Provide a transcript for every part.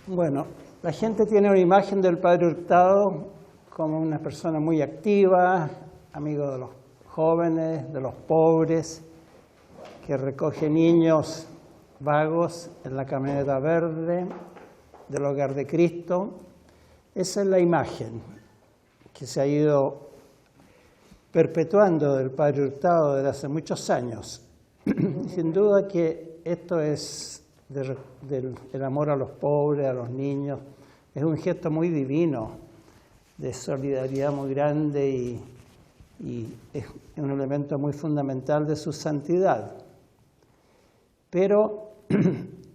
Bueno, la gente tiene una imagen del padre Hurtado como una persona muy activa, amigo de los jóvenes, de los pobres, que recoge niños vagos en la camioneta verde del Hogar de Cristo. Esa es la imagen que se ha ido perpetuando del padre Hurtado desde hace muchos años. Sin duda que esto es del amor a los pobres, a los niños. Es un gesto muy divino, de solidaridad muy grande y es un elemento muy fundamental de su santidad. Pero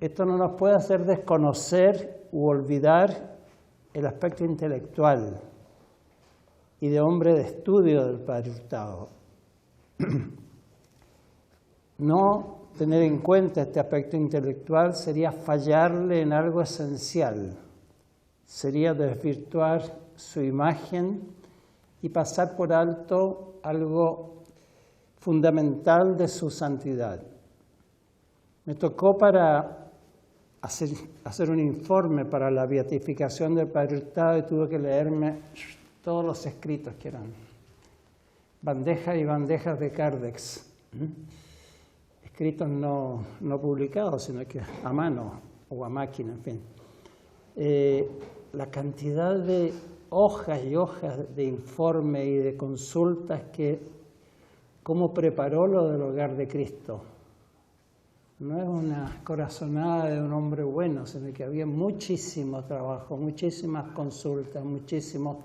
esto no nos puede hacer desconocer u olvidar el aspecto intelectual y de hombre de estudio del padre Hurtado. No tener en cuenta este aspecto intelectual sería fallarle en algo esencial, sería desvirtuar su imagen y pasar por alto algo fundamental de su santidad. Me tocó para hacer un informe para la beatificación del padre Hurtado y tuve que leerme todos los escritos que eran bandejas y bandejas de Cardex. Escritos no publicados, sino que a mano o a máquina, en fin. La cantidad de hojas y hojas de informe y de consultas cómo preparó lo del Hogar de Cristo. No es una corazonada de un hombre bueno, sino que había muchísimo trabajo, muchísimas consultas, muchísimo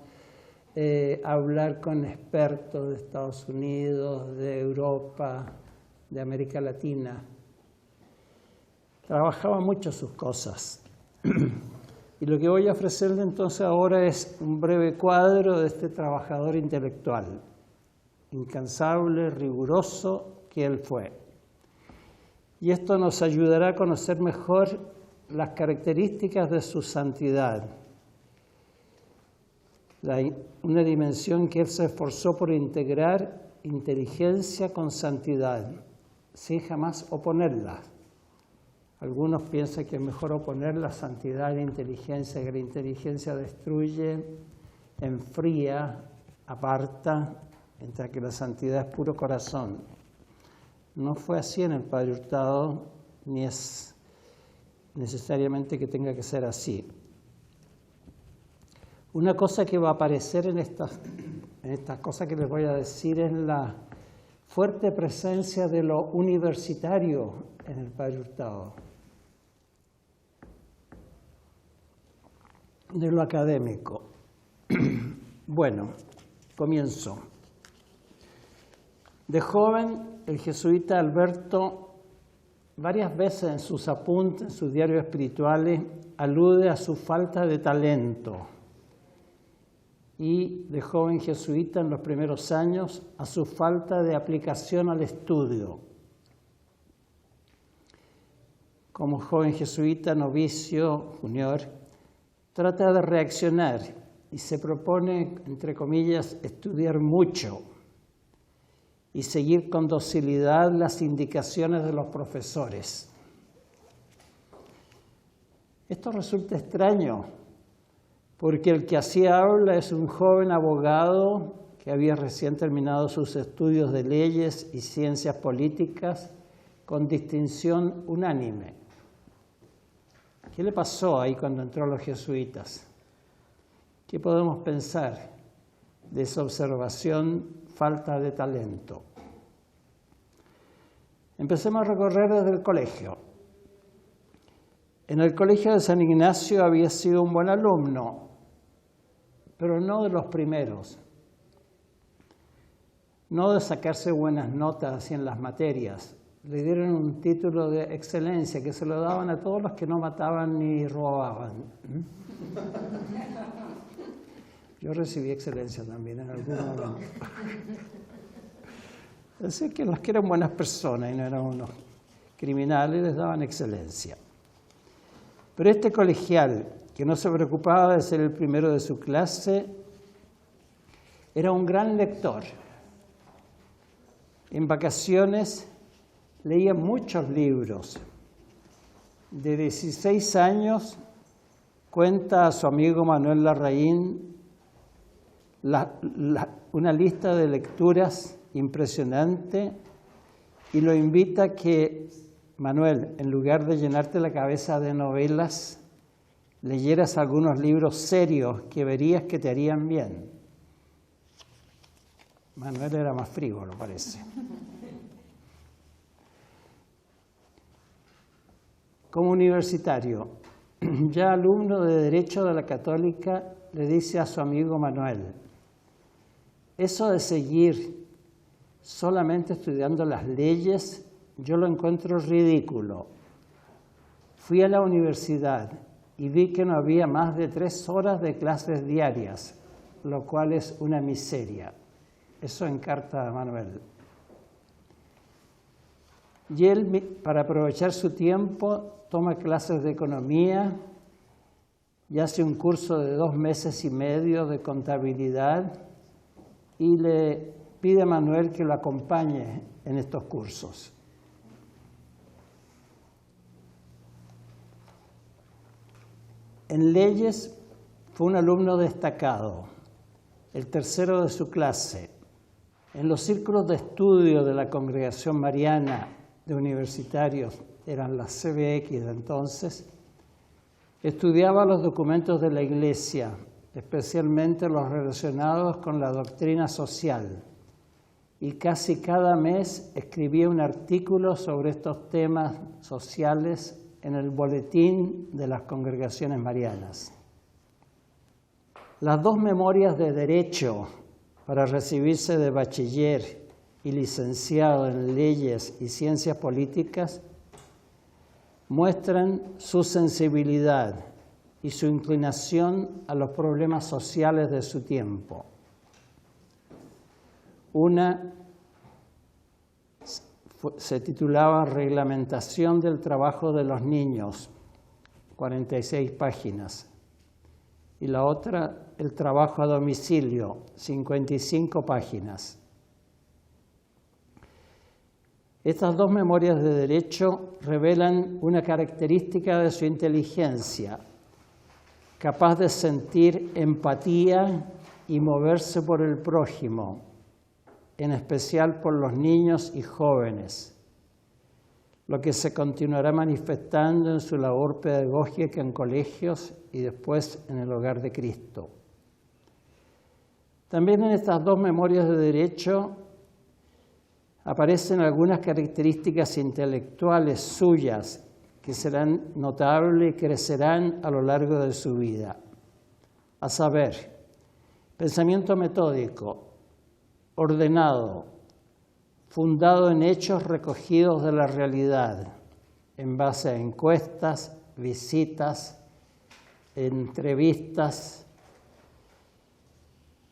hablar con expertos de Estados Unidos, de Europa, de América Latina. Trabajaba mucho sus cosas. Y lo que voy a ofrecerle entonces ahora es un breve cuadro de este trabajador intelectual, incansable, riguroso que él fue. Y esto nos ayudará a conocer mejor las características de su santidad, una dimensión que él se esforzó por integrar inteligencia con santidad, sin jamás oponerla. Algunos piensan que es mejor oponer la santidad a la inteligencia, que la inteligencia destruye, enfría, aparta, mientras que la santidad es puro corazón. No fue así en el padre Hurtado, ni es necesariamente que tenga que ser así. Una cosa que va a aparecer en estas cosas que les voy a decir es la fuerte presencia de lo universitario en el padre Hurtado, de lo académico. Bueno, comienzo. De joven, el jesuita Alberto varias veces en sus apuntes, en sus diarios espirituales, alude a su falta de talento. Y de joven jesuita en los primeros años a su falta de aplicación al estudio. Como joven jesuita, novicio, junior, trata de reaccionar y se propone, entre comillas, estudiar mucho y seguir con docilidad las indicaciones de los profesores. Esto resulta extraño, porque el que así habla es un joven abogado que había recién terminado sus estudios de leyes y ciencias políticas con distinción unánime. ¿Qué le pasó ahí cuando entró a los jesuitas? ¿Qué podemos pensar de esa observación, falta de talento? Empecemos a recorrer desde el colegio. En el colegio de San Ignacio había sido un buen alumno, pero no de los primeros. No de sacarse buenas notas así en las materias. Le dieron un título de excelencia que se lo daban a todos los que no mataban ni robaban. Yo recibí excelencia también en algún momento. Así que los que eran buenas personas y no eran unos criminales les daban excelencia. Pero este colegial, que no se preocupaba de ser el primero de su clase, era un gran lector. En vacaciones leía muchos libros. De 16 años cuenta a su amigo Manuel Larraín una lista de lecturas impresionante y lo invita a que, Manuel, en lugar de llenarte la cabeza de novelas, leyeras algunos libros serios que verías que te harían bien. Manuel era más frívolo, parece. Como universitario, ya alumno de Derecho de la Católica, le dice a su amigo Manuel: eso de seguir solamente estudiando las leyes, yo lo encuentro ridículo. Fui a la universidad y vi que no había más de 3 horas de clases diarias, lo cual es una miseria. Eso en carta a Manuel. Y él, para aprovechar su tiempo, toma clases de economía y hace un curso de 2 meses y medio de contabilidad y le pide a Manuel que lo acompañe en estos cursos. En leyes fue un alumno destacado, el tercero de su clase. En los círculos de estudio de la Congregación Mariana de Universitarios, eran las CBX de entonces, estudiaba los documentos de la Iglesia, especialmente los relacionados con la doctrina social, y casi cada mes escribía un artículo sobre estos temas sociales en el boletín de las congregaciones marianas. Las 2 memorias de Derecho para recibirse de bachiller y licenciado en Leyes y Ciencias Políticas muestran su sensibilidad y su inclinación a los problemas sociales de su tiempo. Una se titulaba Reglamentación del trabajo de los niños, 46 páginas, y la otra, El trabajo a domicilio, 55 páginas. Estas 2 memorias de Derecho revelan una característica de su inteligencia, capaz de sentir empatía y moverse por el prójimo, en especial por los niños y jóvenes, lo que se continuará manifestando en su labor pedagógica en colegios y después en el Hogar de Cristo. También en estas 2 memorias de Derecho aparecen algunas características intelectuales suyas que serán notables y crecerán a lo largo de su vida. A saber, pensamiento metódico, ordenado, fundado en hechos recogidos de la realidad, en base a encuestas, visitas, entrevistas.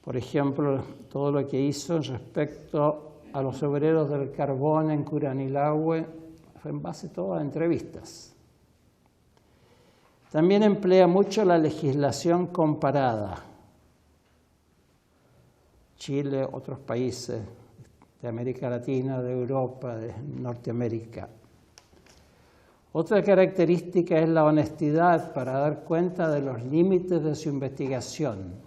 Por ejemplo, todo lo que hizo respecto a los obreros del carbón en Curanilahue fue en base todo a entrevistas. También emplea mucho la legislación comparada. Chile, otros países de América Latina, de Europa, de Norteamérica. Otra característica es la honestidad para dar cuenta de los límites de su investigación.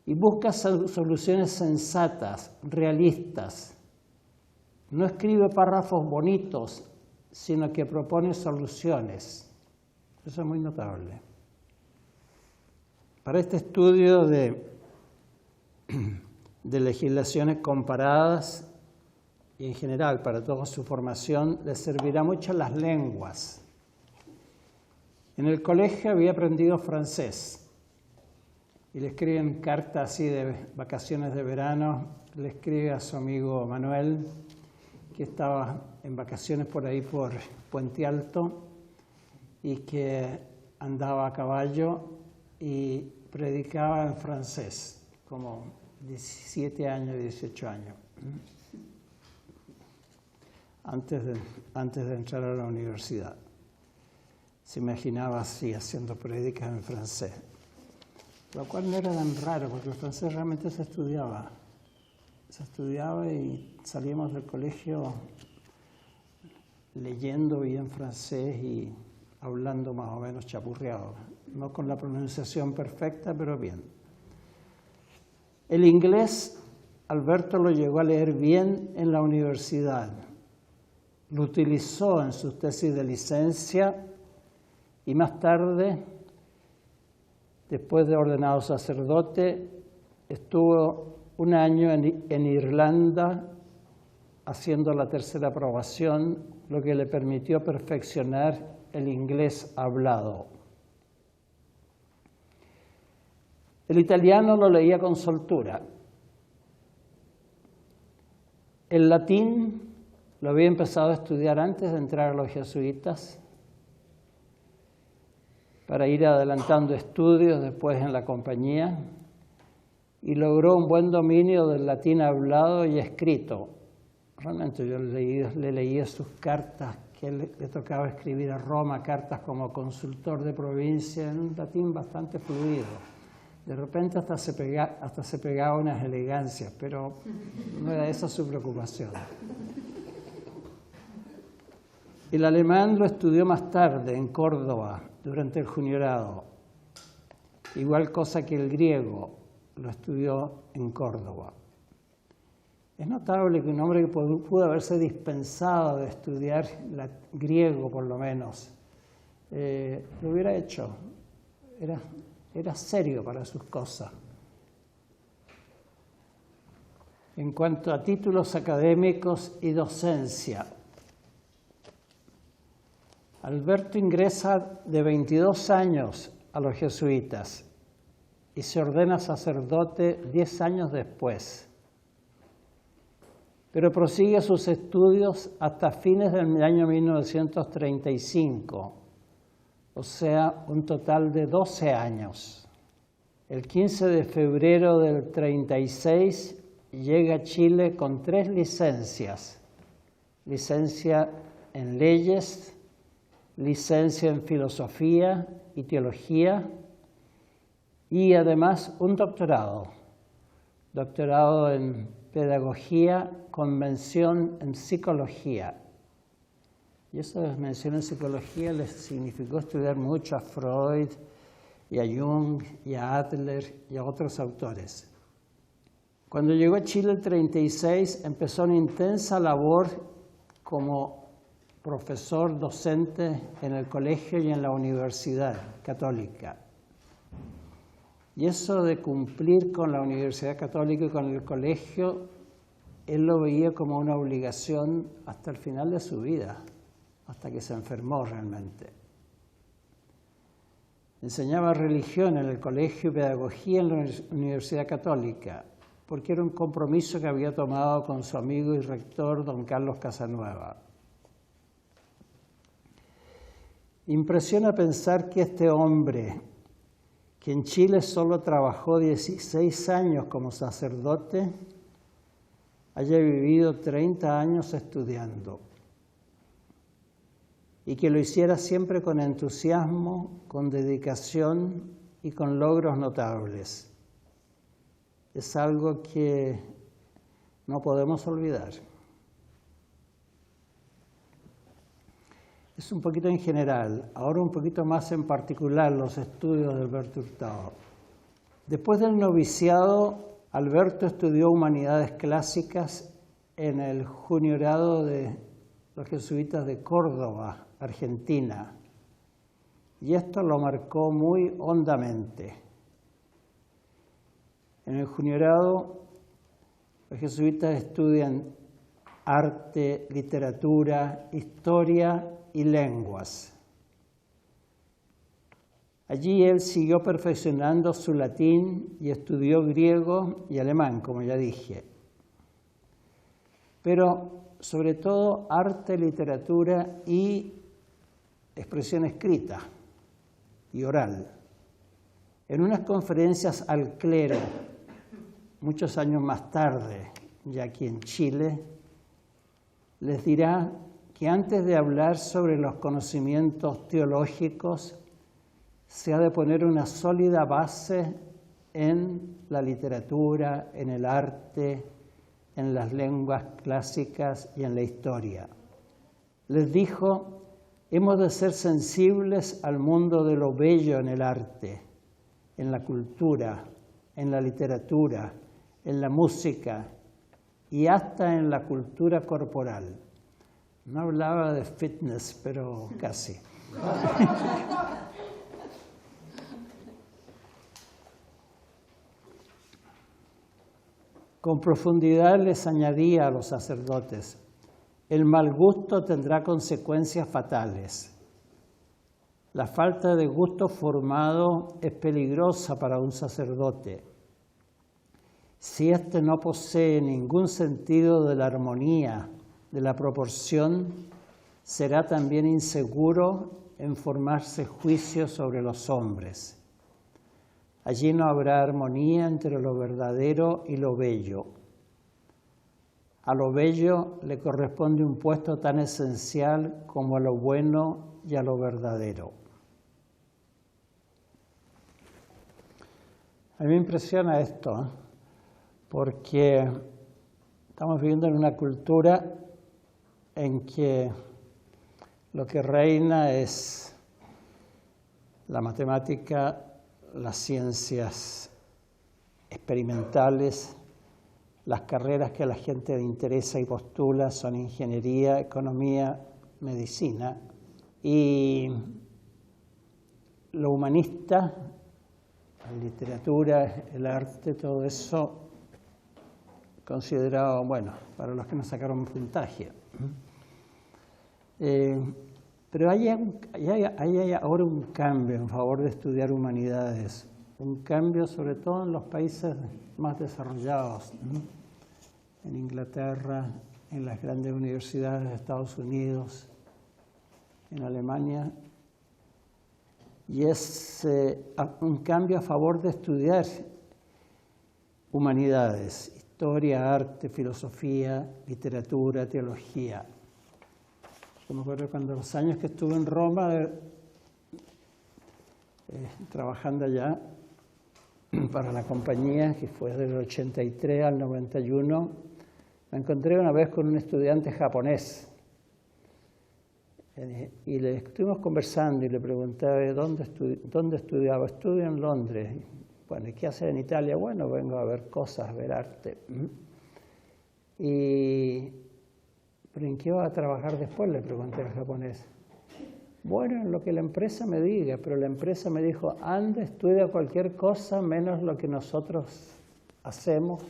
Y busca soluciones sensatas, realistas. No escribe párrafos bonitos, sino que propone soluciones. Eso es muy notable. Para este estudio de legislaciones comparadas y en general para toda su formación, les servirá mucho las lenguas. En el colegio había aprendido francés y le escriben cartas así de vacaciones de verano, le escribe a su amigo Manuel, que estaba en vacaciones por ahí por Puente Alto y que andaba a caballo y predicaba en francés, como 17 años, 18 años, antes de entrar a la universidad. Se imaginaba así, haciendo prédicas en francés, lo cual no era tan raro, porque el francés realmente se estudiaba. Se estudiaba y salíamos del colegio leyendo bien francés y hablando más o menos chapurreado, no con la pronunciación perfecta, pero bien. El inglés, Alberto lo llegó a leer bien en la universidad, lo utilizó en sus tesis de licencia y más tarde, después de ordenado sacerdote, estuvo un año en Irlanda haciendo la tercera aprobación, lo que le permitió perfeccionar el inglés hablado. El italiano lo leía con soltura. El latín lo había empezado a estudiar antes de entrar a los jesuitas, para ir adelantando estudios después en la compañía, y logró un buen dominio del latín hablado y escrito. Realmente yo le leía sus cartas que le tocaba escribir a Roma, cartas como consultor de provincia, en un latín bastante fluido. De repente hasta se pegaba unas elegancias, pero no era esa su preocupación. El alemán lo estudió más tarde en Córdoba, durante el juniorado. Igual cosa que el griego, lo estudió en Córdoba. Es notable que un hombre que pudo haberse dispensado de estudiar griego, por lo menos, lo hubiera hecho. Era serio para sus cosas. En cuanto a títulos académicos y docencia, Alberto ingresa de 22 años a los jesuitas y se ordena sacerdote 10 años después. Pero prosigue sus estudios hasta fines del año 1935, o sea, un total de 12 años. El 15 de febrero del 36 llega a Chile con 3 licencias: licencia en leyes, licencia en filosofía y teología, y además un doctorado en pedagogía con mención en psicología. Y esa mención en psicología les significó estudiar mucho a Freud y a Jung y a Adler y a otros autores. Cuando llegó a Chile el 36, empezó una intensa labor como profesor docente en el colegio y en la Universidad Católica. Y eso de cumplir con la Universidad Católica y con el colegio, él lo veía como una obligación hasta el final de su vida, hasta que se enfermó realmente. Enseñaba religión en el colegio y pedagogía en la Universidad Católica, porque era un compromiso que había tomado con su amigo y rector, don Carlos Casanueva. Impresiona pensar que este hombre, que en Chile solo trabajó 16 años como sacerdote, haya vivido 30 años estudiando y que lo hiciera siempre con entusiasmo, con dedicación y con logros notables. Es algo que no podemos olvidar. Es un poquito en general, ahora un poquito más en particular los estudios de Alberto Hurtado. Después del noviciado, Alberto estudió Humanidades Clásicas en el juniorado de los jesuitas de Córdoba, Argentina, y esto lo marcó muy hondamente. En el juniorado, los jesuitas estudian arte, literatura, historia y lenguas. Allí él siguió perfeccionando su latín y estudió griego y alemán, como ya dije. Pero sobre todo arte, literatura y expresión escrita y oral. En unas conferencias al clero, muchos años más tarde, ya aquí en Chile, les dirá que antes de hablar sobre los conocimientos teológicos, se ha de poner una sólida base en la literatura, en el arte, en las lenguas clásicas y en la historia. Les dijo Hemos de ser sensibles al mundo de lo bello en el arte, en la cultura, en la literatura, en la música y hasta en la cultura corporal. No hablaba de fitness, pero casi. Con profundidad les añadía a los sacerdotes: el mal gusto tendrá consecuencias fatales. La falta de gusto formado es peligrosa para un sacerdote. Si éste no posee ningún sentido de la armonía, de la proporción, será también inseguro en formarse juicios sobre los hombres. Allí no habrá armonía entre lo verdadero y lo bello. A lo bello le corresponde un puesto tan esencial como a lo bueno y a lo verdadero. A mí me impresiona esto, porque estamos viviendo en una cultura en que lo que reina es la matemática, las ciencias experimentales, las carreras que a la gente le interesa y postula son ingeniería, economía, medicina, y lo humanista, la literatura, el arte, todo eso considerado, bueno, para los que no sacaron puntaje. Pero hay ahora un cambio en favor de estudiar humanidades, un cambio sobre todo en los países más desarrollados, ¿no? En Inglaterra, en las grandes universidades de Estados Unidos, en Alemania, y es un cambio a favor de estudiar humanidades, historia, arte, filosofía, literatura, teología. Yo me acuerdo cuando los años que estuve en Roma, trabajando allá para la compañía, que fue del 83 al 91, me encontré una vez con un estudiante japonés. Y le estuvimos conversando y le pregunté dónde estudiaba. Estudio en Londres. Bueno, ¿y qué hace en Italia? Bueno, vengo a ver cosas, a ver arte. ¿Pero en qué va a trabajar después? Le pregunté al japonés. Bueno, en lo que la empresa me diga, pero la empresa me dijo: anda, estudia cualquier cosa menos lo que nosotros hacemos,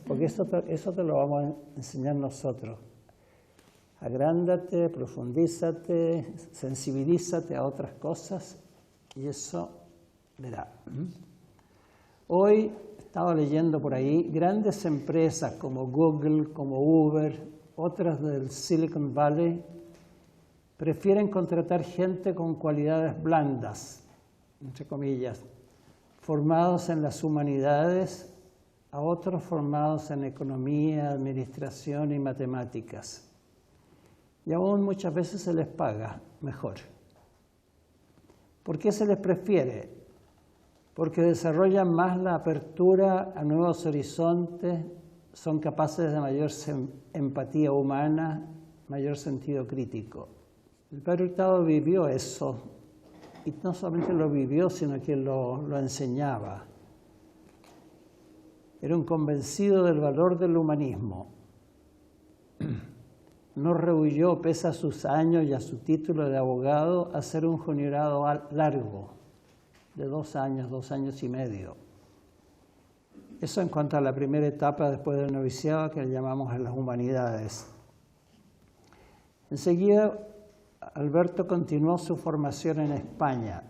porque eso te lo vamos a enseñar nosotros. Agrándate, profundízate, sensibilízate a otras cosas y eso verá. Hoy estaba leyendo por ahí grandes empresas como Google, como Uber, otras del Silicon Valley, prefieren contratar gente con cualidades blandas, entre comillas, formados en las humanidades, a otros formados en economía, administración y matemáticas. Y aún muchas veces se les paga mejor. ¿Por qué se les prefiere? Porque desarrollan más la apertura a nuevos horizontes, son capaces de mayor empatía humana, mayor sentido crítico. El Padre Hurtado vivió eso, y no solamente lo vivió, sino que lo enseñaba. Era un convencido del valor del humanismo. No rehuyó, pese a sus años y a su título de abogado, a hacer un juniorado largo, de 2 años, 2 años y medio. Eso en cuanto a la primera etapa después del noviciado, que le llamamos en las humanidades. Enseguida, Alberto continuó su formación en España,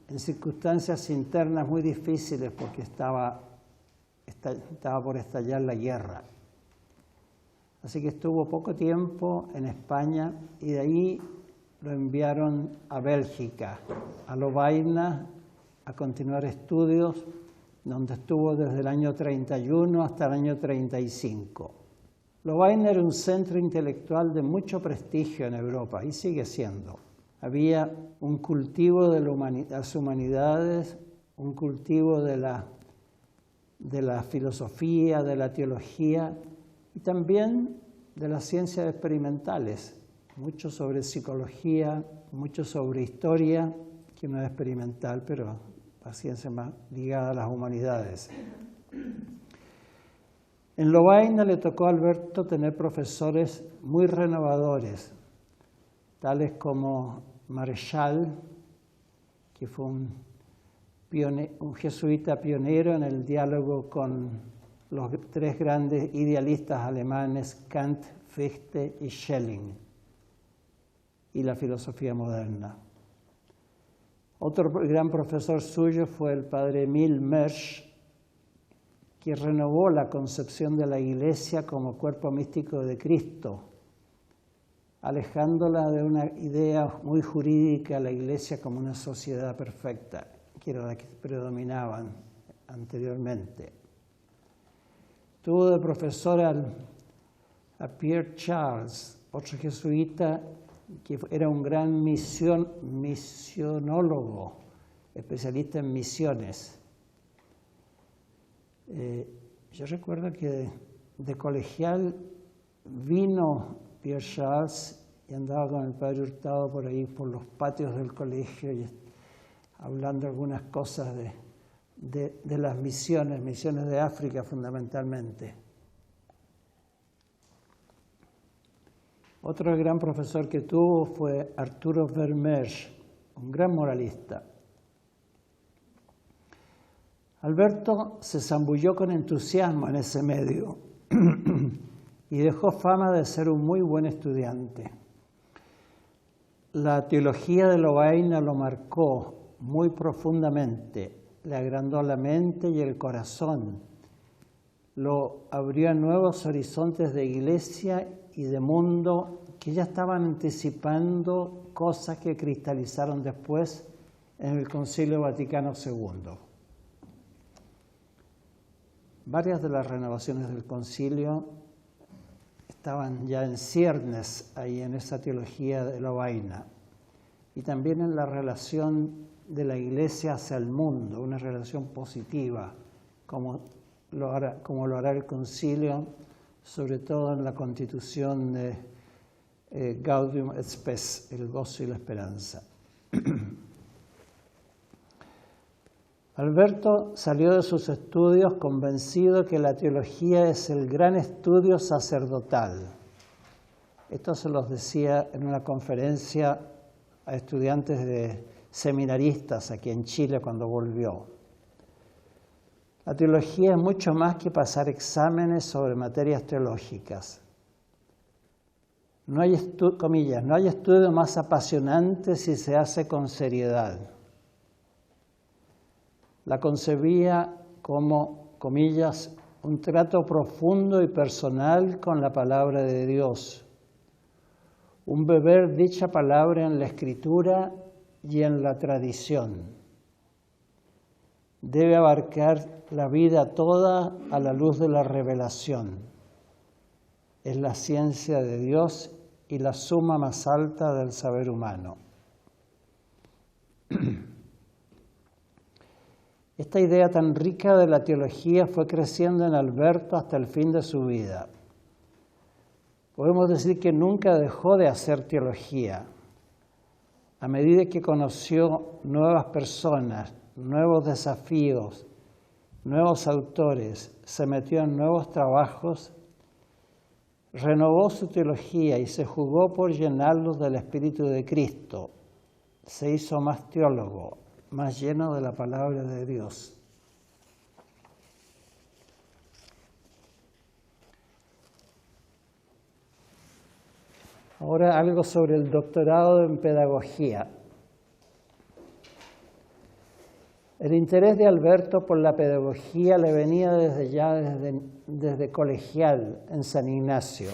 en circunstancias internas muy difíciles porque estaba por estallar la guerra. Así que estuvo poco tiempo en España y de ahí lo enviaron a Bélgica, a Lovaina, a continuar estudios, donde estuvo desde el año 31 hasta el año 35. Lovaina era un centro intelectual de mucho prestigio en Europa y sigue siendo. Había un cultivo de las humanidades, un cultivo de la filosofía, de la teología y también de las ciencias experimentales. mucho sobre psicología, mucho sobre historia, que no es experimental, pero la ciencia más ligada a las humanidades. En Lovaina le tocó a Alberto tener profesores muy renovadores, tales como Marechal, que fue un jesuita pionero en el diálogo con los tres grandes idealistas alemanes, Kant, Fichte y Schelling, y la filosofía moderna. Otro gran profesor suyo fue el padre Emil Mersch, que renovó la concepción de la Iglesia como cuerpo místico de Cristo, alejándola de una idea muy jurídica, la Iglesia como una sociedad perfecta, que era la que predominaban anteriormente. Tuvo de profesor a Pierre Charles, otro jesuita que era un gran misionólogo, especialista en misiones. Yo recuerdo que de colegial vino Pierre Charles y andaba con el padre Hurtado por ahí, por los patios del colegio, y hablando algunas cosas de las misiones de África fundamentalmente. Otro gran profesor que tuvo fue Arturo Vermeer, un gran moralista. Alberto se zambulló con entusiasmo en ese medio y dejó fama de ser un muy buen estudiante. La teología de Lovaina lo marcó muy profundamente, le agrandó la mente y el corazón, lo abrió a nuevos horizontes de iglesia y de mundo que ya estaban anticipando cosas que cristalizaron después en el Concilio Vaticano II. Varias de las renovaciones del concilio estaban ya en ciernes ahí en esa teología de Lovaina y también en la relación de la Iglesia hacia el mundo, una relación positiva, como lo hará el concilio, sobre todo en la constitución de Gaudium et Spes, el gozo y la esperanza. Alberto salió de sus estudios convencido que la teología es el gran estudio sacerdotal. Esto se los decía en una conferencia a estudiantes de seminaristas aquí en Chile cuando volvió. La teología es mucho más que pasar exámenes sobre materias teológicas. No hay estudio más apasionante si se hace con seriedad. La concebía como, comillas, un trato profundo y personal con la palabra de Dios, un beber dicha palabra en la Escritura y en la tradición. Debe abarcar la vida toda a la luz de la revelación. Es la ciencia de Dios y la suma más alta del saber humano. Esta idea tan rica de la teología fue creciendo en Alberto hasta el fin de su vida. Podemos decir que nunca dejó de hacer teología. A medida que conoció nuevas personas, nuevos desafíos, nuevos autores, se metió en nuevos trabajos, renovó su teología y se jugó por llenarlos del Espíritu de Cristo. Se hizo más teólogo, más lleno de la palabra de Dios. Ahora algo sobre el doctorado en pedagogía. El interés de Alberto por la pedagogía le venía desde colegial en San Ignacio.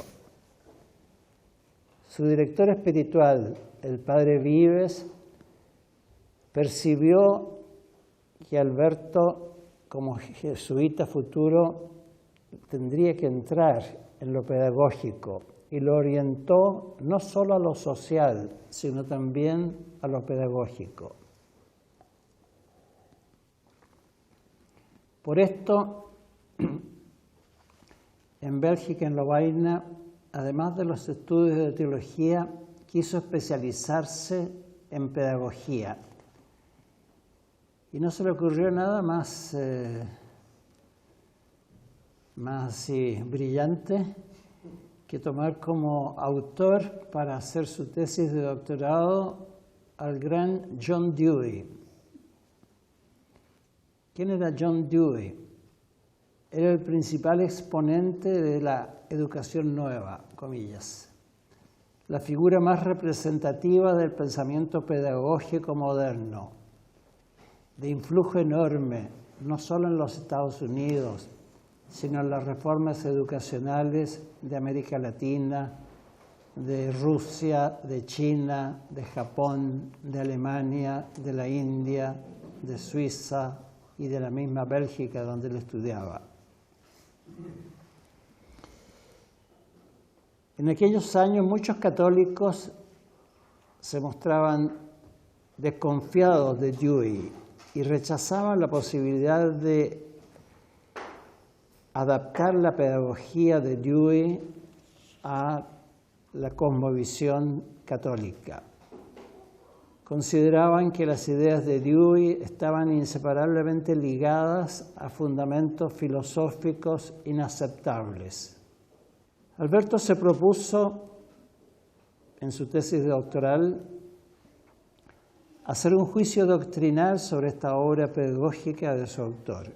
Su director espiritual, el padre Vives, percibió que Alberto, como jesuita futuro, tendría que entrar en lo pedagógico y lo orientó no solo a lo social, sino también a lo pedagógico. Por esto, en Bélgica, en Lovaina, además de los estudios de teología, quiso especializarse en pedagogía. Y no se le ocurrió nada más así brillante que tomar como autor para hacer su tesis de doctorado al gran John Dewey. ¿Quién era John Dewey? Era el principal exponente de la educación nueva, comillas, la figura más representativa del pensamiento pedagógico moderno, de influjo enorme, no solo en los Estados Unidos, sino en las reformas educacionales de América Latina, de Rusia, de China, de Japón, de Alemania, de la India, de Suiza y de la misma Bélgica donde él estudiaba. En aquellos años muchos católicos se mostraban desconfiados de Dewey y rechazaban la posibilidad de adaptar la pedagogía de Dewey a la cosmovisión católica. Consideraban que las ideas de Dewey estaban inseparablemente ligadas a fundamentos filosóficos inaceptables. Alberto se propuso, en su tesis doctoral, hacer un juicio doctrinal sobre esta obra pedagógica de su autor.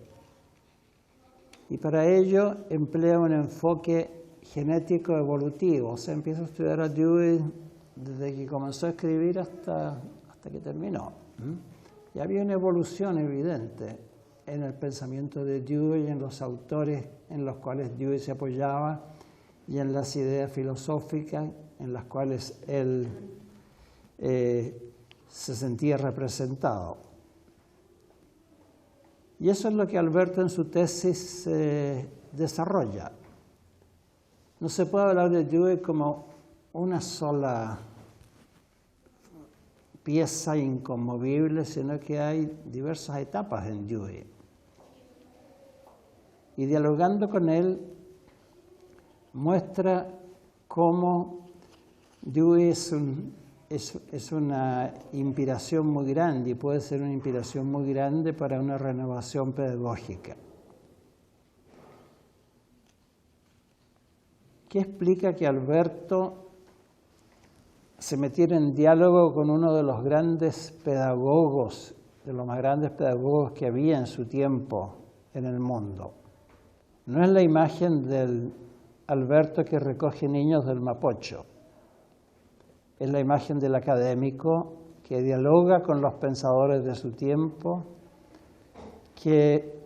Y para ello emplea un enfoque genético evolutivo. O sea, empieza a estudiar a Dewey desde que comenzó a escribir hasta que terminó. Y había una evolución evidente en el pensamiento de Dewey y en los autores en los cuales Dewey se apoyaba y en las ideas filosóficas en las cuales él se sentía representado. Y eso es lo que Alberto en su tesis desarrolla. No se puede hablar de Dewey como una sola pieza inconmovible, sino que hay diversas etapas en Dewey. Y dialogando con él, muestra cómo Dewey es una inspiración muy grande y puede ser una inspiración muy grande para una renovación pedagógica. ¿Qué explica que Alberto se metiera en diálogo con uno de los grandes pedagogos, de los más grandes pedagogos que había en su tiempo en el mundo? No es la imagen del Alberto que recoge niños del Mapocho. Es la imagen del académico que dialoga con los pensadores de su tiempo, que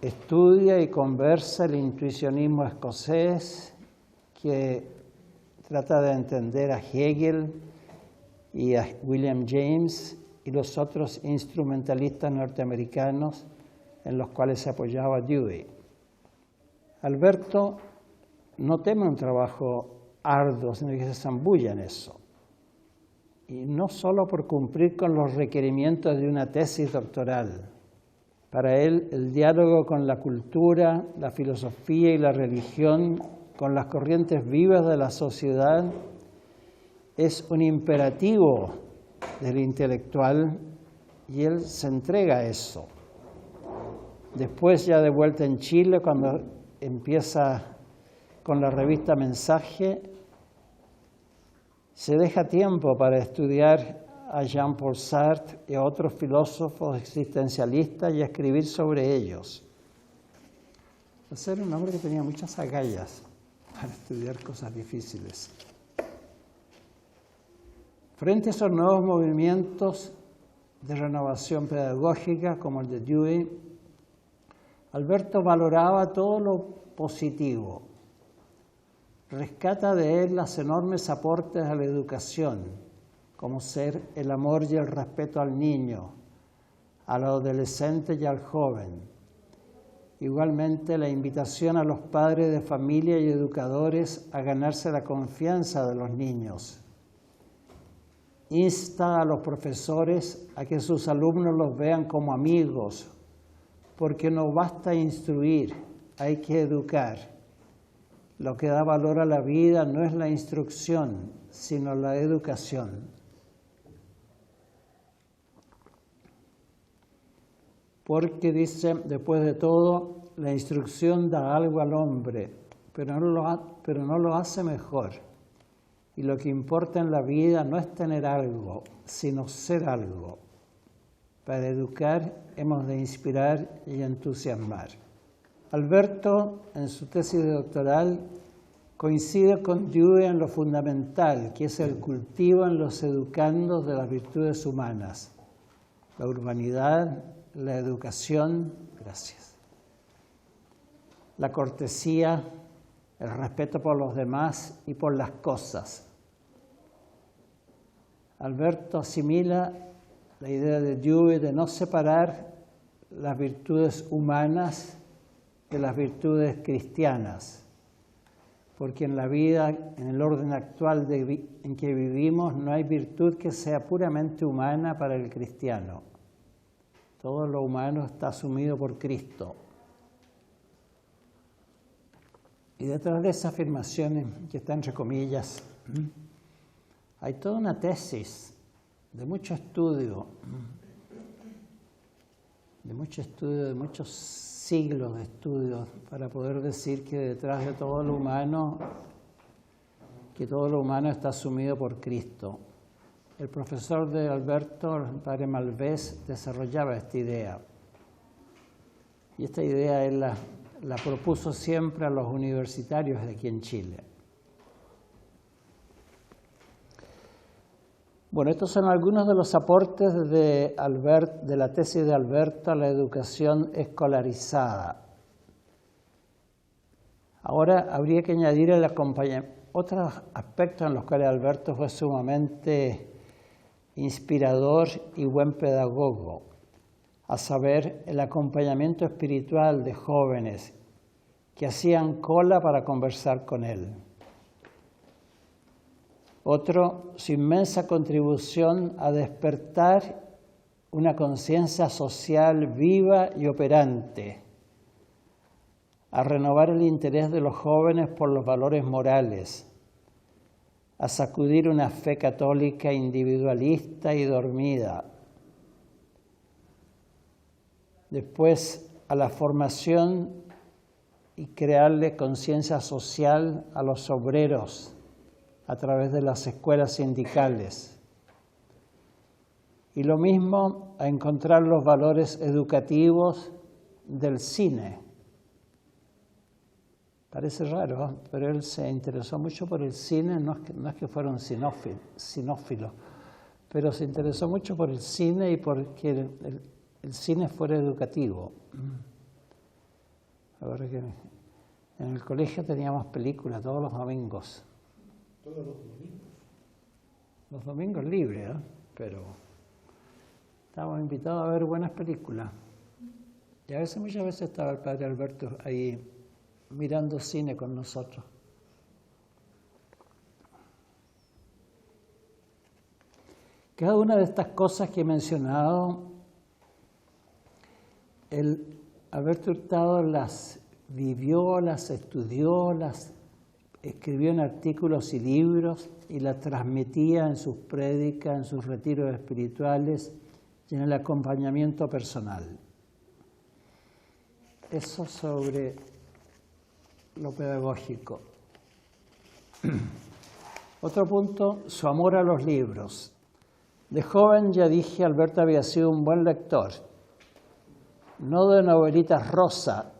estudia y conversa el intuicionismo escocés, que trata de entender a Hegel y a William James y los otros instrumentalistas norteamericanos en los cuales se apoyaba Dewey. Alberto no teme un trabajo arduo, sino que se zambulla en eso. Y no solo por cumplir con los requerimientos de una tesis doctoral. Para él, el diálogo con la cultura, la filosofía y la religión, con las corrientes vivas de la sociedad, es un imperativo del intelectual y él se entrega a eso. Después, ya de vuelta en Chile, cuando empieza con la revista Mensaje, se deja tiempo para estudiar a Jean-Paul Sartre y a otros filósofos existencialistas y a escribir sobre ellos. Era un hombre que tenía muchas agallas para estudiar cosas difíciles. Frente a esos nuevos movimientos de renovación pedagógica como el de Dewey, Alberto valoraba todo lo positivo. Rescata de él los enormes aportes a la educación, como ser el amor y el respeto al niño, al adolescente y al joven. Igualmente, la invitación a los padres de familia y educadores a ganarse la confianza de los niños. Insta a los profesores a que sus alumnos los vean como amigos, porque no basta instruir, hay que educar. Lo que da valor a la vida no es la instrucción, sino la educación. Porque dice, después de todo, la instrucción da algo al hombre, pero no lo hace mejor. Y lo que importa en la vida no es tener algo, sino ser algo. Para educar hemos de inspirar y entusiasmar. Alberto, en su tesis doctoral, coincide con Dewey en lo fundamental, que es el cultivo en los educandos de las virtudes humanas, la urbanidad, la educación, gracias, la cortesía, el respeto por los demás y por las cosas. Alberto asimila la idea de Dewey de no separar las virtudes humanas de las virtudes cristianas, porque en la vida, en el orden actual en que vivimos, no hay virtud que sea puramente humana para el cristiano. Todo lo humano está asumido por Cristo. Y detrás de esa afirmación, que está entre comillas, hay toda una tesis de mucho estudio, de muchos siglos de estudio, para poder decir que detrás de todo lo humano, está asumido por Cristo. El profesor de Alberto, el padre Malvés, desarrollaba esta idea. Y esta idea él la propuso siempre a los universitarios de aquí en Chile. Bueno, estos son algunos de los aportes de la tesis de Alberto a la educación escolarizada. Ahora habría que añadir el acompañamiento, otros aspectos en los cuales Alberto fue sumamente inspirador y buen pedagogo, a saber, el acompañamiento espiritual de jóvenes que hacían cola para conversar con él. Otro, su inmensa contribución a despertar una conciencia social viva y operante, a renovar el interés de los jóvenes por los valores morales, a sacudir una fe católica individualista y dormida. Después, a la formación y crearle conciencia social a los obreros a través de las escuelas sindicales. Y lo mismo a encontrar los valores educativos del cine. Parece raro, pero él se interesó mucho por el cine, no es que fuera un cinófilo, pero se interesó mucho por el cine y porque el cine fuera educativo. Ahora que en el colegio teníamos películas todos los domingos. ¿Todos los domingos? Los domingos libres, pero estábamos invitados a ver buenas películas. Y muchas veces estaba el padre Alberto ahí mirando cine con nosotros. Cada una de estas cosas que he mencionado, el Alberto Hurtado las vivió, las estudió, las escribió en artículos y libros y las transmitía en sus prédicas, en sus retiros espirituales y en el acompañamiento personal. Eso sobre lo pedagógico. Otro punto, su amor a los libros. De joven, ya dije, Alberto había sido un buen lector, no de novelitas rosa,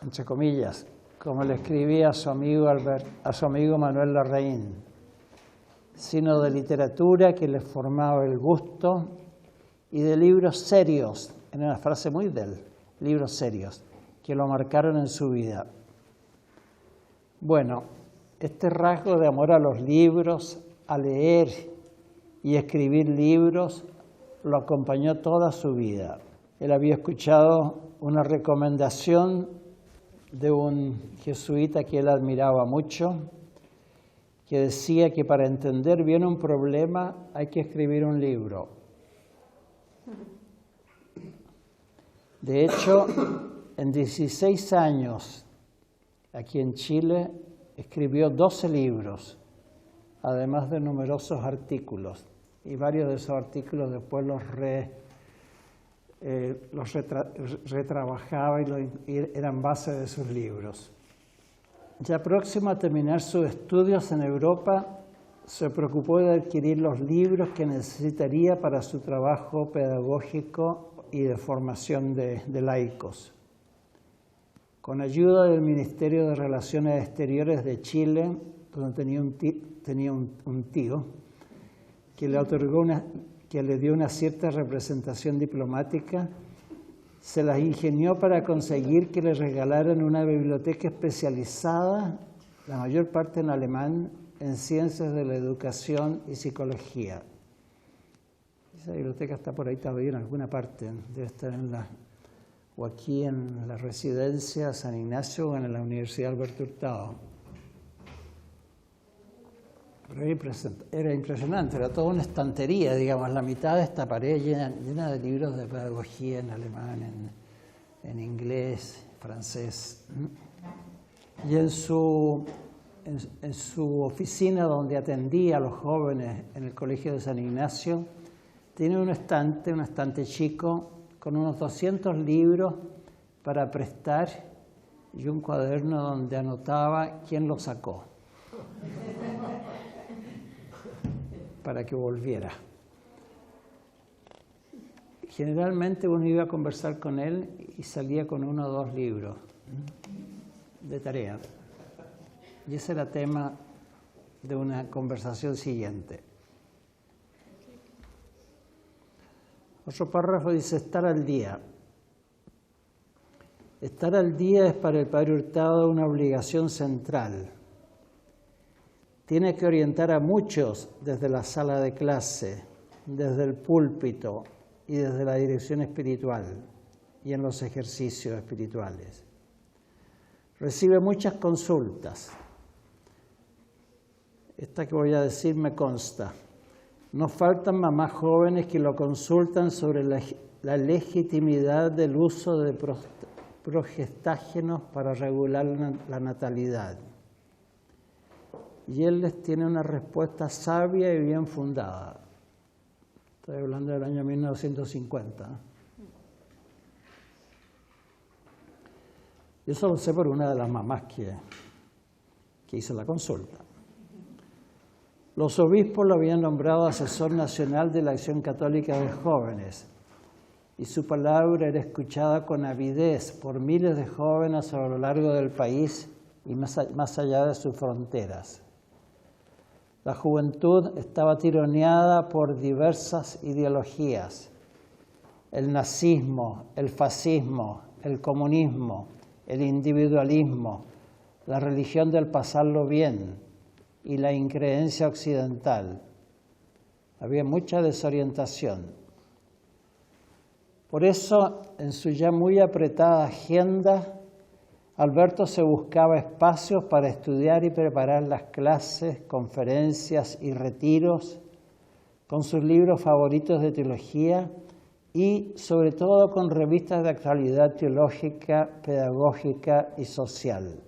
entre comillas, como le escribía a su amigo Manuel Larraín, sino de literatura que le formaba el gusto y de libros serios, en una frase muy de él, libros serios, que lo marcaron en su vida. Bueno, este rasgo de amor a los libros, a leer y escribir libros, lo acompañó toda su vida. Él había escuchado una recomendación de un jesuita que él admiraba mucho, que decía que para entender bien un problema hay que escribir un libro. De hecho, en 16 años, aquí en Chile, escribió 12 libros, además de numerosos artículos, y varios de esos artículos después los retrabajaba y eran base de sus libros. Ya próximo a terminar sus estudios en Europa, se preocupó de adquirir los libros que necesitaría para su trabajo pedagógico y de formación de laicos. Con ayuda del Ministerio de Relaciones Exteriores de Chile, donde tenía un tío, que le dio una cierta representación diplomática, se las ingenió para conseguir que le regalaran una biblioteca especializada, la mayor parte en alemán, en ciencias de la educación y psicología. Esa biblioteca está por ahí todavía en alguna parte, debe estar o aquí en la residencia San Ignacio o en la Universidad Alberto Hurtado. Pero era impresionante, era toda una estantería, digamos, la mitad de esta pared llena de libros de pedagogía en alemán, en inglés, francés. Y en su oficina donde atendía a los jóvenes en el Colegio de San Ignacio, tiene un estante chico con unos 200 libros para prestar y un cuaderno donde anotaba quién lo sacó para que volviera. Generalmente uno iba a conversar con él y salía con 1 o 2 libros de tarea. Y ese era tema de una conversación siguiente. Otro párrafo dice, estar al día. Estar al día es para el padre Hurtado una obligación central. Tiene que orientar a muchos desde la sala de clase, desde el púlpito y desde la dirección espiritual y en los ejercicios espirituales. Recibe muchas consultas. Esta que voy a decir me consta. Nos faltan mamás jóvenes que lo consultan sobre la legitimidad del uso de progestágenos para regular la natalidad. Y él les tiene una respuesta sabia y bien fundada. Estoy hablando del año 1950. Yo eso lo sé por una de las mamás que hizo la consulta. Los obispos lo habían nombrado asesor nacional de la Acción Católica de Jóvenes y su palabra era escuchada con avidez por miles de jóvenes a lo largo del país y más allá de sus fronteras. La juventud estaba tironeada por diversas ideologías: el nazismo, el fascismo, el comunismo, el individualismo, la religión del pasarlo bien y la increencia occidental. Había mucha desorientación. Por eso, en su ya muy apretada agenda, Alberto se buscaba espacios para estudiar y preparar las clases, conferencias y retiros con sus libros favoritos de teología y, sobre todo, con revistas de actualidad teológica, pedagógica y social.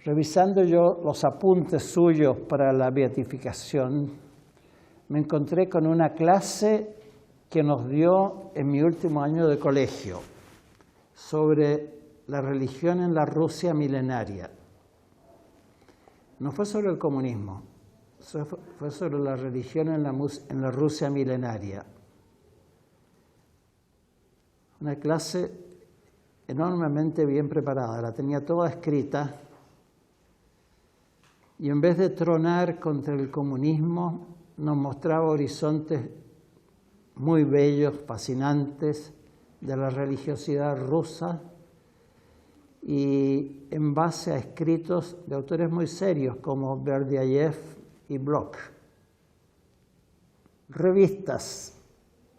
Revisando yo los apuntes suyos para la beatificación, me encontré con una clase que nos dio en mi último año de colegio sobre la religión en la Rusia milenaria. No fue sobre el comunismo, fue sobre la religión en la Rusia milenaria. Una clase enormemente bien preparada, la tenía toda escrita, y en vez de tronar contra el comunismo, nos mostraba horizontes muy bellos, fascinantes, de la religiosidad rusa, y en base a escritos de autores muy serios como Berdiaev y Bloch. Revistas.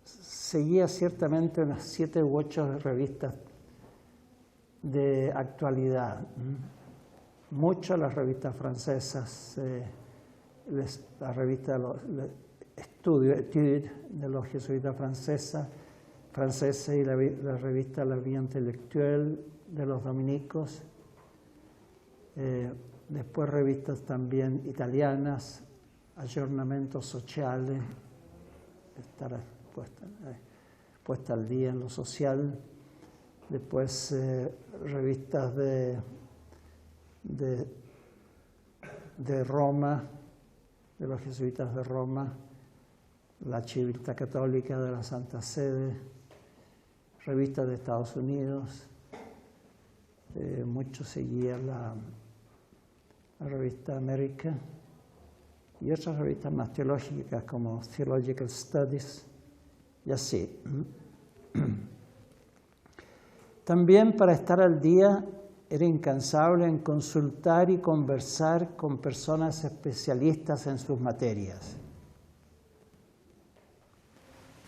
Seguía ciertamente unas 7 u 8 revistas de actualidad. Muchas las revistas francesas, la revista Etude de los jesuitas franceses y la revista La Vie Intellectuelle de los dominicos, después revistas también italianas, Aggiornamento Sociale, estar puesta al día en lo social, después revistas de Roma, de los jesuitas de Roma, la Civiltà Católica de la Santa Sede, revistas de Estados Unidos, mucho seguía la revista América y otras revistas más teológicas como Theological Studies y así. También para estar al día era incansable en consultar y conversar con personas especialistas en sus materias.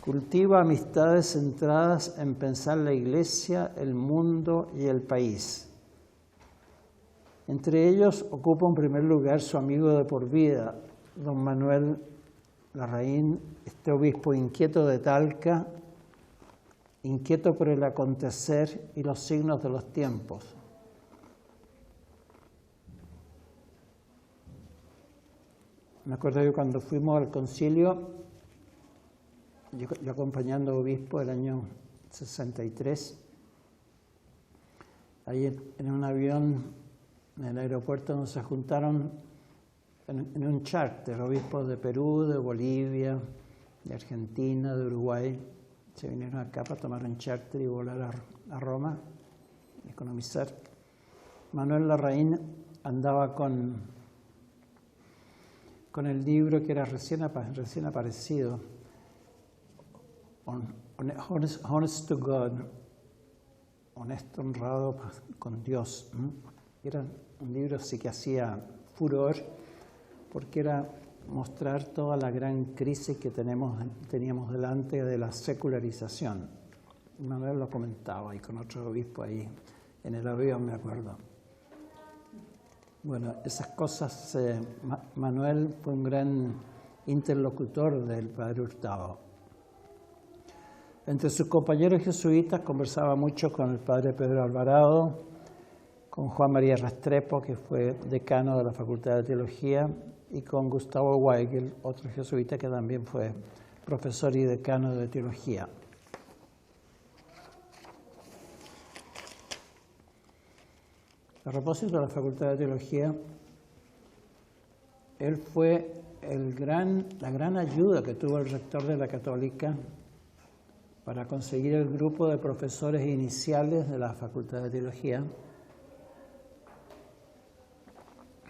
Cultiva amistades centradas en pensar la Iglesia, el mundo y el país. Entre ellos ocupa en primer lugar su amigo de por vida, don Manuel Larraín, este obispo inquieto de Talca, inquieto por el acontecer y los signos de los tiempos. Me acuerdo que cuando fuimos al concilio, yo acompañando a obispo el año 63, ahí en un avión en el aeropuerto nos se juntaron en un charter, obispos de Perú, de Bolivia, de Argentina, de Uruguay, se vinieron acá para tomar un charter y volar a Roma, economizar. Manuel Larraín andaba con el libro que era recién aparecido, Honest to God, honesto, honrado con Dios. Era un libro sí que hacía furor, porque era mostrar toda la gran crisis que teníamos delante de la secularización. Manuel lo comentaba y con otro obispo ahí en el avión, me acuerdo. Bueno, esas cosas, Manuel fue un gran interlocutor del padre Hurtado. Entre sus compañeros jesuitas conversaba mucho con el padre Pedro Alvarado, con Juan María Restrepo, que fue decano de la Facultad de Teología, y con Gustavo Weigel, otro jesuita que también fue profesor y decano de Teología. A propósito de la Facultad de Teología, él fue la gran ayuda que tuvo el rector de la Católica para conseguir el grupo de profesores iniciales de la Facultad de Teología,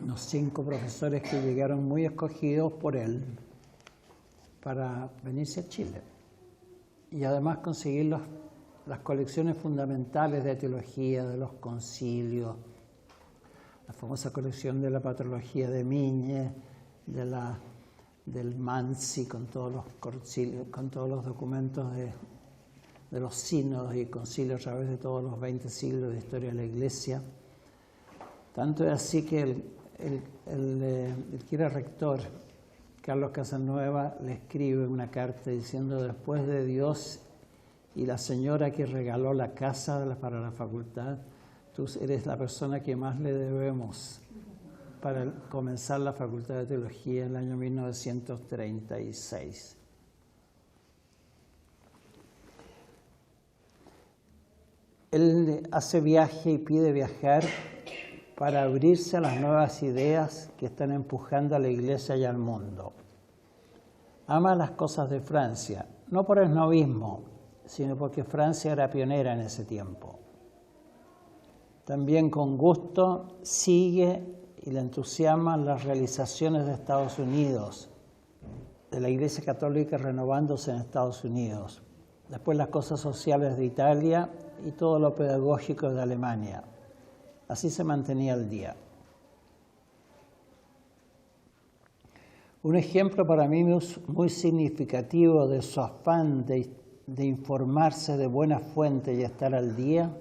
unos 5 profesores que llegaron muy escogidos por él para venirse a Chile y además conseguir las colecciones fundamentales de teología, de los concilios, la famosa colección de la patrología de Migne, del Mansi, con todos los concilios, con todos los documentos de los sínodos y concilios a través de todos los 20 siglos de historia de la Iglesia. Tanto es así que el que era rector, Carlos Casanueva, le escribe una carta diciendo: después de Dios y la señora que regaló la casa para la facultad, tú eres la persona que más le debemos para comenzar la Facultad de Teología en el año 1936. Él hace viaje y pide viajar para abrirse a las nuevas ideas que están empujando a la Iglesia y al mundo. Ama las cosas de Francia, no por el novismo, sino porque Francia era pionera en ese tiempo. También con gusto sigue y le entusiasman las realizaciones de Estados Unidos, de la Iglesia Católica renovándose en Estados Unidos, después las cosas sociales de Italia y todo lo pedagógico de Alemania. Así se mantenía al día. Un ejemplo para mí muy significativo de su afán de informarse de buena fuente y estar al día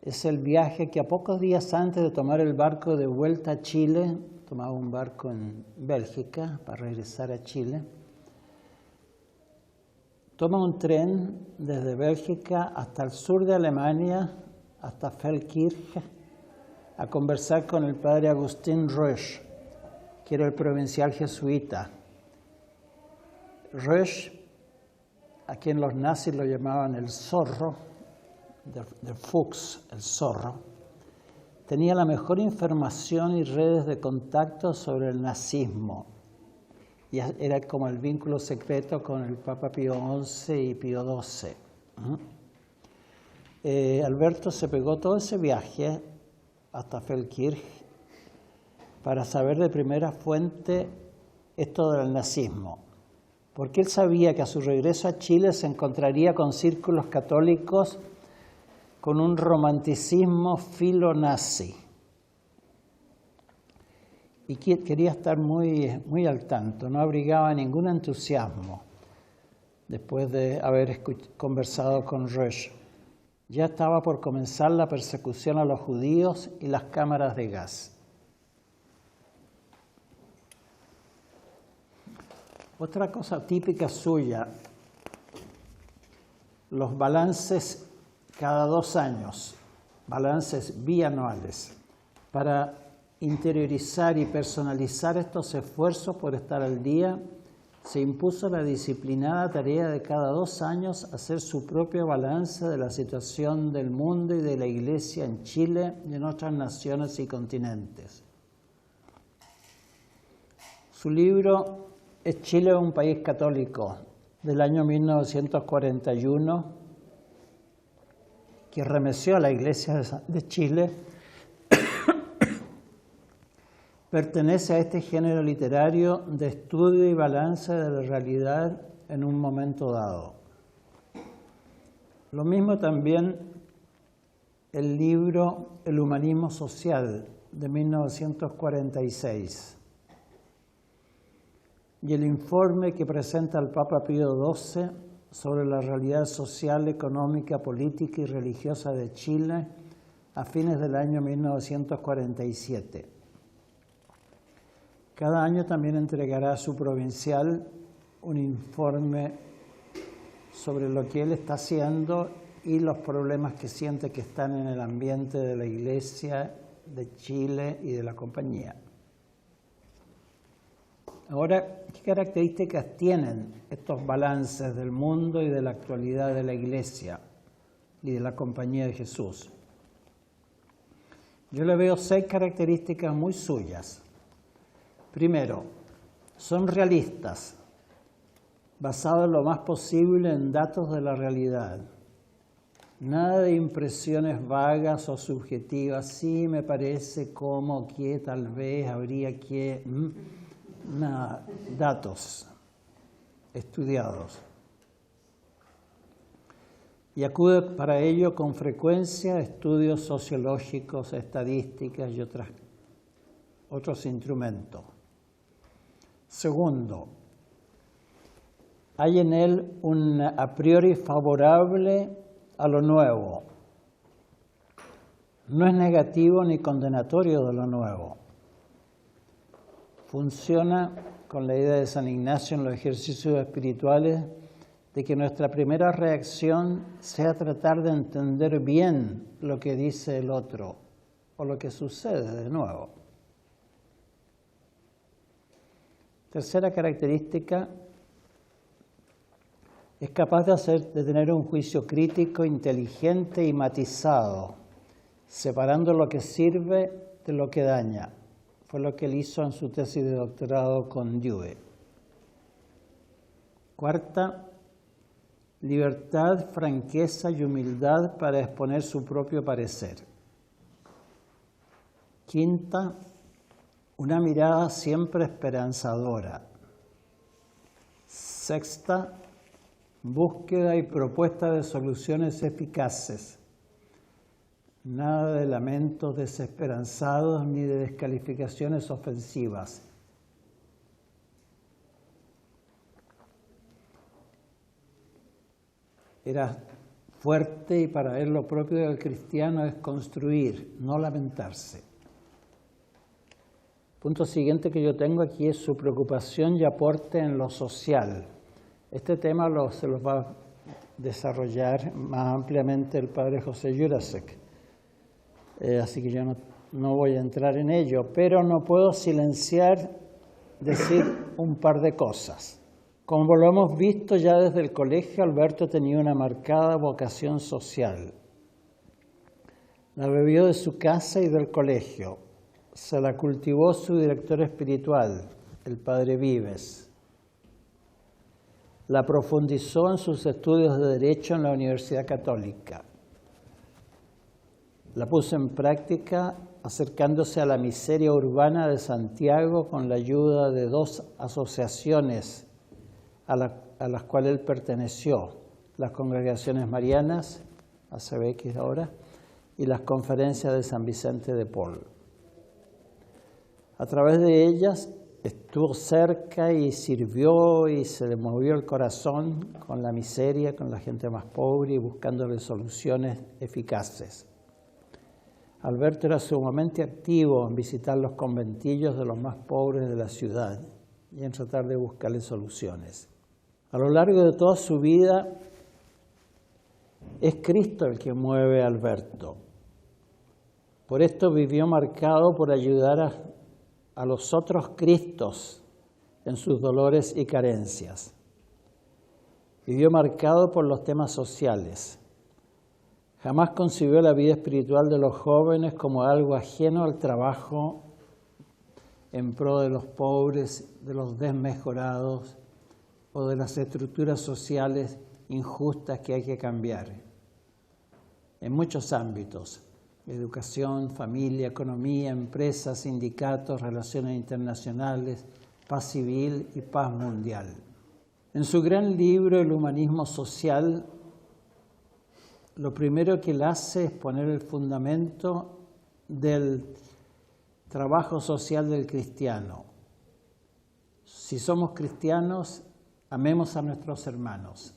es el viaje que a pocos días antes de tomar el barco de vuelta a Chile, tomaba un barco en Bélgica para regresar a Chile, toma un tren desde Bélgica hasta el sur de Alemania, hasta Feldkirch, a conversar con el padre Agustín Rösch, que era el provincial jesuita. Rösch, a quien los nazis lo llamaban el zorro, de Fuchs, el zorro, tenía la mejor información y redes de contacto sobre el nazismo. Y era como el vínculo secreto con el Papa Pío XI y Pío XII. Alberto se pegó todo ese viaje hasta Feldkirch para saber de primera fuente esto del nazismo, porque él sabía que a su regreso a Chile se encontraría con círculos católicos con un romanticismo filo-nazi. Y quería estar muy al tanto, no abrigaba ningún entusiasmo después de haber conversado con Rösch. Ya estaba por comenzar la persecución a los judíos y las cámaras de gas. Otra cosa típica suya, los balances cada 2 años, balances bianuales, para interiorizar y personalizar estos esfuerzos por estar al día, se impuso la disciplinada tarea de cada 2 años hacer su propio balance de la situación del mundo y de la Iglesia en Chile y en otras naciones y continentes. Su libro es Chile, un país católico, del año 1941, que remeció a la Iglesia de Chile. Pertenece a este género literario de estudio y balance de la realidad en un momento dado. Lo mismo también el libro El humanismo social, de 1946, y el informe que presenta el Papa Pío XII sobre la realidad social, económica, política y religiosa de Chile a fines del año 1947. Cada año también entregará a su provincial un informe sobre lo que él está haciendo y los problemas que siente que están en el ambiente de la Iglesia de Chile y de la compañía. Ahora, ¿qué características tienen estos balances del mundo y de la actualidad de la Iglesia y de la Compañía de Jesús? Yo le veo 6 características muy suyas. Primero, son realistas, basados en lo más posible en datos de la realidad. Nada de impresiones vagas o subjetivas, sí me parece, como, que, tal vez, habría que... Nada, datos estudiados. Y acude para ello con frecuencia a estudios sociológicos, estadísticas y otros instrumentos. Segundo, hay en él un a priori favorable a lo nuevo. No es negativo ni condenatorio de lo nuevo. Funciona con la idea de San Ignacio en los ejercicios espirituales de que nuestra primera reacción sea tratar de entender bien lo que dice el otro o lo que sucede de nuevo. Tercera característica, es capaz de tener un juicio crítico, inteligente y matizado, separando lo que sirve de lo que daña. Fue lo que él hizo en su tesis de doctorado con Dewey. Cuarta, libertad, franqueza y humildad para exponer su propio parecer. Quinta, una mirada siempre esperanzadora. Sexta, búsqueda y propuesta de soluciones eficaces. Nada de lamentos desesperanzados ni de descalificaciones ofensivas. Era fuerte y para él lo propio del cristiano es construir, no lamentarse. Punto siguiente que yo tengo aquí es su preocupación y aporte en lo social. Este tema se los va a desarrollar más ampliamente el padre José Jurasek. Así que yo no no voy a entrar en ello, pero no puedo silenciar decir un par de cosas. Como lo hemos visto ya desde el colegio, Alberto tenía una marcada vocación social. La bebió de su casa y del colegio. Se la cultivó su director espiritual, el padre Vives. La profundizó en sus estudios de Derecho en la Universidad Católica. La puso en práctica acercándose a la miseria urbana de Santiago con la ayuda de 2 asociaciones a las cuales él perteneció, las Congregaciones Marianas, ACBX ahora, y las Conferencias de San Vicente de Paul. A través de ellas estuvo cerca y sirvió y se le movió el corazón con la miseria, con la gente más pobre y buscándole soluciones eficaces. Alberto era sumamente activo en visitar los conventillos de los más pobres de la ciudad y en tratar de buscarle soluciones. A lo largo de toda su vida es Cristo el que mueve a Alberto. Por esto vivió marcado por ayudar a los otros Cristos en sus dolores y carencias. Vivió marcado por los temas sociales. Jamás concibió la vida espiritual de los jóvenes como algo ajeno al trabajo en pro de los pobres, de los desmejorados o de las estructuras sociales injustas que hay que cambiar. En muchos ámbitos: educación, familia, economía, empresas, sindicatos, relaciones internacionales, paz civil y paz mundial. En su gran libro El humanismo social, lo primero que él hace es poner el fundamento del trabajo social del cristiano. Si somos cristianos, amemos a nuestros hermanos.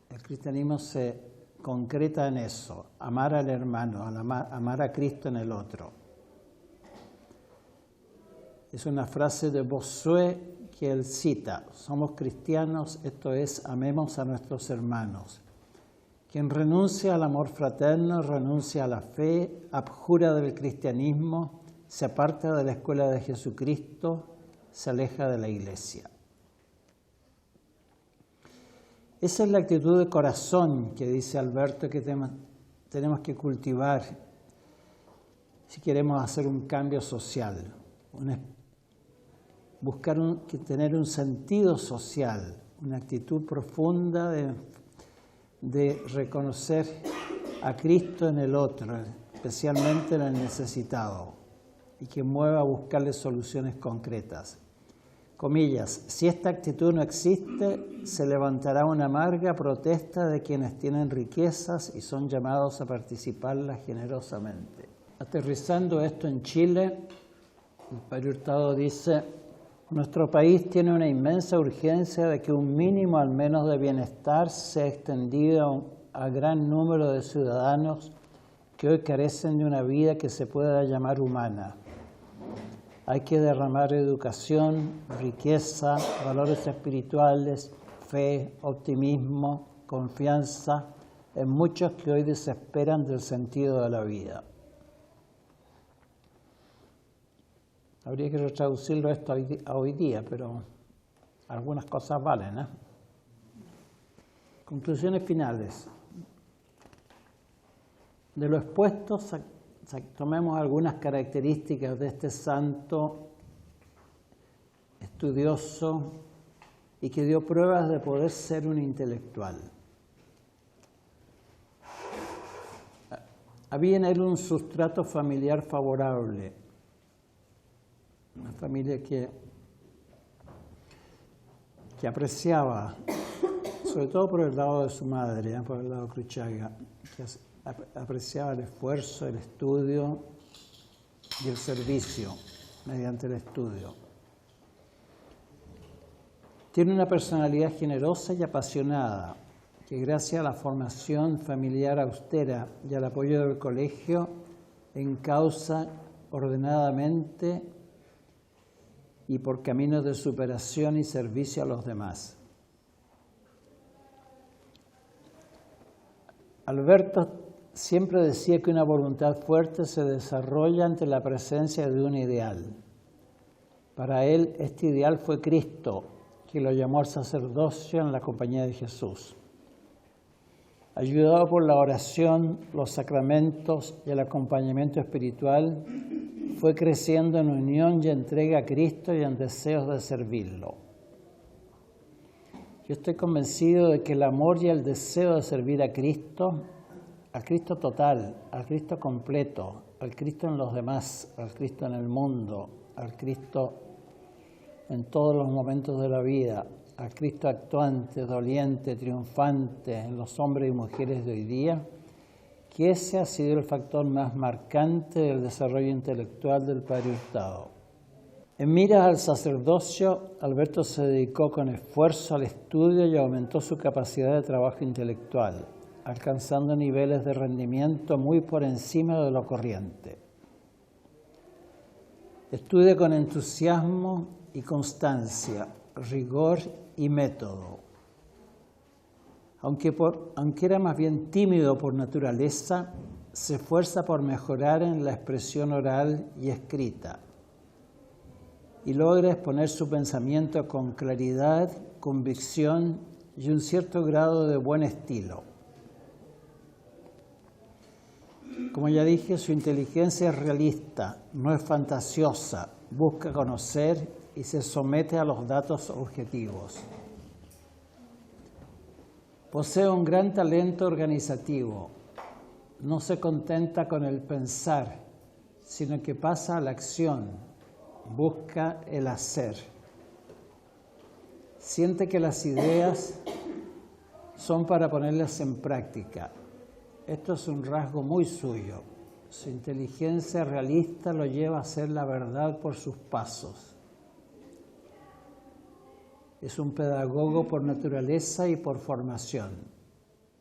El cristianismo se concreta en eso, amar al hermano, amar a Cristo en el otro. Es una frase de Bossuet que él cita: somos cristianos, esto es, amemos a nuestros hermanos. Quien renuncia al amor fraterno, renuncia a la fe, abjura del cristianismo, se aparta de la escuela de Jesucristo, se aleja de la iglesia. Esa es la actitud de corazón que dice Alberto que tenemos que cultivar si queremos hacer un cambio social, buscar tener un sentido social, una actitud profunda de reconocer a Cristo en el otro, especialmente en el necesitado, y que mueva a buscarle soluciones concretas. Comillas, si esta actitud no existe, se levantará una amarga protesta de quienes tienen riquezas y son llamados a participarlas generosamente. Aterrizando esto en Chile, el padre Hurtado dice: nuestro país tiene una inmensa urgencia de que un mínimo al menos de bienestar sea extendido a gran número de ciudadanos que hoy carecen de una vida que se pueda llamar humana. Hay que derramar educación, riqueza, valores espirituales, fe, optimismo, confianza en muchos que hoy desesperan del sentido de la vida. Habría que retraducirlo esto a hoy día, pero algunas cosas valen, ¿eh? Conclusiones finales. De lo expuesto, tomemos algunas características de este santo estudioso y que dio pruebas de poder ser un intelectual. Había en él un sustrato familiar favorable, una familia que apreciaba, sobre todo por el lado de su madre, por el lado de Cruchaga, que apreciaba el esfuerzo, el estudio y el servicio mediante el estudio. Tiene una personalidad generosa y apasionada, que gracias a la formación familiar austera y al apoyo del colegio, encausa ordenadamente y por caminos de superación y servicio a los demás. Alberto siempre decía que una voluntad fuerte se desarrolla ante la presencia de un ideal. Para él, este ideal fue Cristo, que lo llamó al sacerdocio en la compañía de Jesús. Ayudado por la oración, los sacramentos y el acompañamiento espiritual, fue creciendo en unión y entrega a Cristo y en deseos de servirlo. Yo estoy convencido de que el amor y el deseo de servir a Cristo total, al Cristo completo, al Cristo en los demás, al Cristo en el mundo, al Cristo en todos los momentos de la vida, al Cristo actuante, doliente, triunfante en los hombres y mujeres de hoy día, que ese ha sido el factor más marcante del desarrollo intelectual del Padre Hurtado. En miras al sacerdocio, Alberto se dedicó con esfuerzo al estudio y aumentó su capacidad de trabajo intelectual, alcanzando niveles de rendimiento muy por encima de lo corriente. Estudia con entusiasmo y constancia, rigor y método. Aunque era más bien tímido por naturaleza, se esfuerza por mejorar en la expresión oral y escrita y logra exponer su pensamiento con claridad, convicción y un cierto grado de buen estilo. Como ya dije, su inteligencia es realista, no es fantasiosa, busca conocer y se somete a los datos objetivos. Posee un gran talento organizativo. No se contenta con el pensar, sino que pasa a la acción, busca el hacer. Siente que las ideas son para ponerlas en práctica. Esto es un rasgo muy suyo. Su inteligencia realista lo lleva a hacer la verdad por sus pasos. Es un pedagogo por naturaleza y por formación.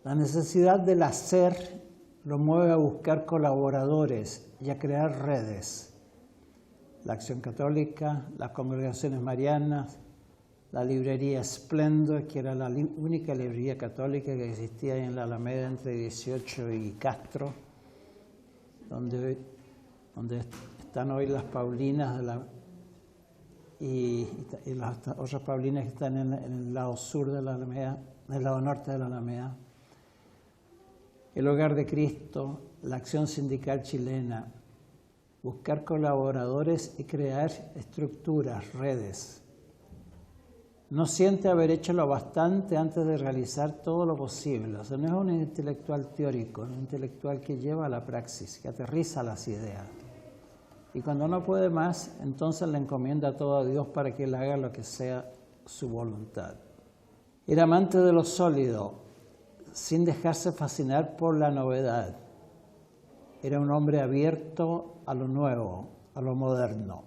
La necesidad del hacer lo mueve a buscar colaboradores y a crear redes. La Acción Católica, las congregaciones marianas, la librería Splendor, que era la única librería católica que existía en la Alameda entre 18 y Castro, donde están hoy las Paulinas y las otras Paulinas que están en el lado sur de la Alameda, en el lado norte de la Alameda. El Hogar de Cristo, la Acción Sindical Chilena, buscar colaboradores y crear estructuras, redes. No siente haber hecho lo bastante antes de realizar todo lo posible. O sea, no es un intelectual teórico, es un intelectual que lleva a la praxis, que aterriza las ideas. Y cuando no puede más, entonces le encomienda todo a Dios para que él haga lo que sea su voluntad. Era amante de lo sólido, sin dejarse fascinar por la novedad. Era un hombre abierto a lo nuevo, a lo moderno.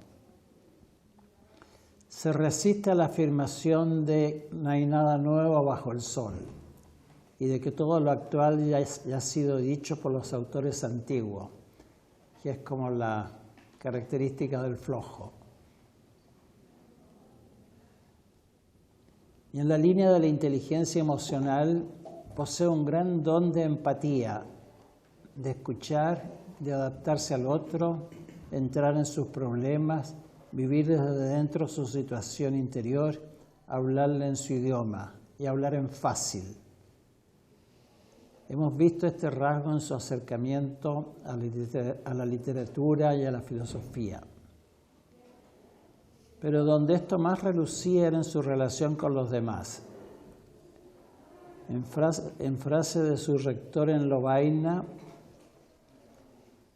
Se resiste a la afirmación de no hay nada nuevo bajo el sol y de que todo lo actual ya ha sido dicho por los autores antiguos, que es como la característica del flojo. Y en la línea de la inteligencia emocional posee un gran don de empatía, de escuchar, de adaptarse al otro, entrar en sus problemas, vivir desde dentro su situación interior, hablarle en su idioma y hablar en fácil. Hemos visto este rasgo en su acercamiento a la literatura y a la filosofía. Pero donde esto más relucía era en su relación con los demás. En frase de su rector en Lovaina,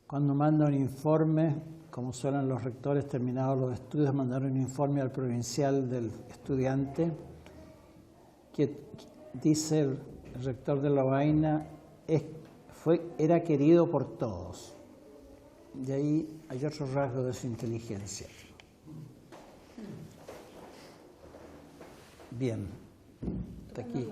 cuando manda un informe, como suelen los rectores terminados los estudios, mandar un informe al provincial del estudiante, que dice el rector de Lovaina, era querido por todos. De ahí hay otro rasgo de su inteligencia. Bien, hasta aquí.